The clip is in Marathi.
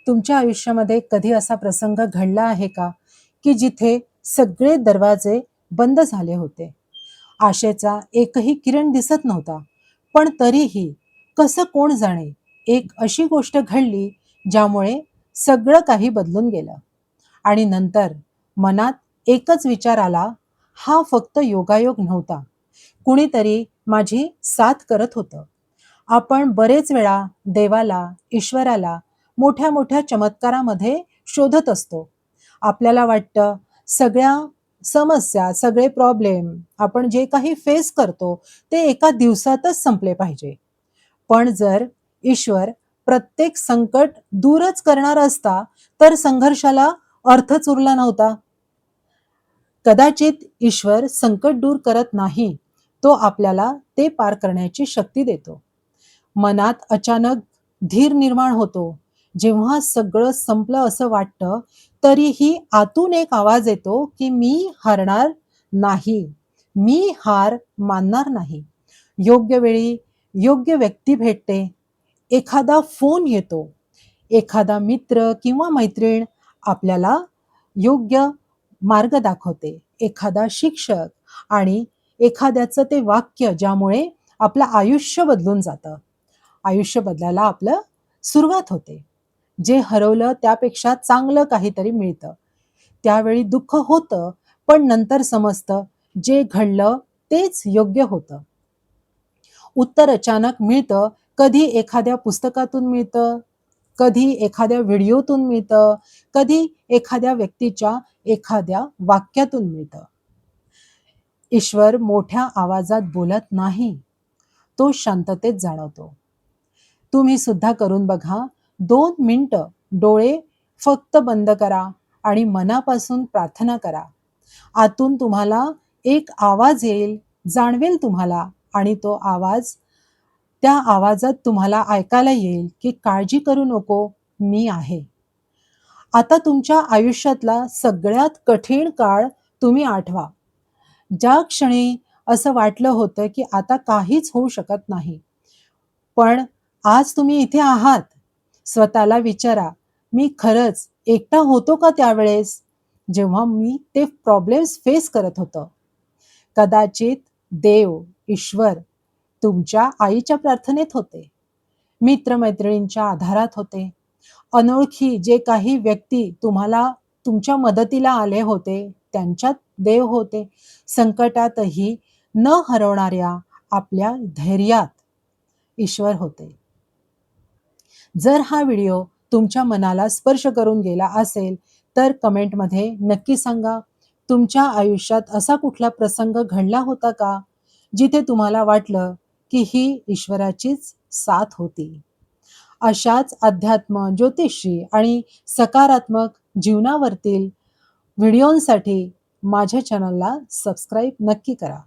तुमच्या आयुष्यामध्ये कधी असा प्रसंग घडला आहे का, की जिथे सगळे दरवाजे बंद झाले होते? आशेचा एकही किरण दिसत नव्हता. पण तरीही कसं कोण जाणे, एक अशी गोष्ट घडली ज्यामुळे सगळं काही बदलून गेलं. आणि नंतर मनात एकच विचार आला, हा फक्त योगायोग नव्हता. कुणीतरी माझी साथ करत होतं. आपण बरेच वेळा देवाला, ईश्वराला मोठ्या मोठ्या चमत्कारामध्ये शोधत असतो. आपल्याला वाटतं सगळ्या समस्या, सगळे प्रॉब्लेम आपण जे काही फेस करतो ते एका दिवसातच संपले पाहिजे. पण जर ईश्वर प्रत्येक संकट दूरच करणार असता, तर संघर्षाला अर्थच उरला नव्हता. कदाचित ईश्वर संकट दूर करत नाही, तो आपल्याला ते पार करण्याची शक्ती देतो. मनात अचानक धीर निर्माण होतो. जेव्हा सगळं संपलं असं वाटतं, तरीही आतून एक आवाज येतो, की मी हारणार नाही. मी हार मानणार नाही. योग्य वेळी योग्य व्यक्ती भेटते. एखादा फोन येतो. एखादा मित्र किंवा मैत्रीण आपल्याला योग्य मार्ग दाखवते. एखादा शिक्षक आणि एखाद्याचं ते वाक्य ज्यामुळे आपलं आयुष्य बदलून जातं. आयुष्य बदलायला आपलं सुरुवात होते. जे हरवलं त्यापेक्षा चांगलं काहीतरी मिळतं. त्यावेळी दुःख होतं, पण नंतर समजतं जे घडलं तेच योग्य होतं. उत्तर अचानक मिळतं, कधी एखाद्या पुस्तकातून मिळतं, कधी एखाद्या व्हिडिओतून मिळतं, कधी एखाद्या व्यक्तीच्या एखाद्या वाक्यातून मिळतं. ईश्वर मोठ्या आवाजात बोलत नाही, तो शांततेत जाणवतो. तुम्ही सुद्धा करून बघा. 2 मिनिटं डोळे फक्त बंद करा आणि मनापासून प्रार्थना करा. आतून तुम्हाला एक आवाज येईल, जाणवेल तुम्हाला आणि तो आवाज त्या आवाजात तुम्हाला ऐकायला येईल, की काळजी करू नको, मी आहे. आता तुमच्या आयुष्यातला सगळ्यात कठीण काळ तुम्ही आठवा. ज्या क्षणी असं वाटलं होतं, की आता काहीच होऊ शकत नाही. पण आज तुम्ही इथे आहात. स्वतःला विचारा, मी खरंच एकटा होतो का त्यावेळेस, जेव्हा मी ते प्रॉब्लेम्स फेस करत होतो? कदाचित देव, ईश्वर तुमच्या आईच्या प्रार्थनेत होते, मित्र-मैत्रिणींच्या आधारात होते, अनोळखी जे काही व्यक्ती तुम्हाला तुमच्या मदतीला आले होते, त्यांच्यात देव होते. संकटातही न हरवणाऱ्या आपल्या धैर्यात ईश्वर होते. जर हा व्हिडिओ तुमच्या मनाला स्पर्श करून गेला असेल, तर कमेंटमध्ये नक्की सांगा. तुमच्या आयुष्यात असा कुठला प्रसंग घडला होता का, जिथे तुम्हाला वाटलं, की ही ईश्वराचीच साथ होती? अशाच अध्यात्म, ज्योतिषी आणि सकारात्मक जीवनावरील व्हिडिओंसाठी माझ्या चॅनलला सबस्क्राईब नक्की करा.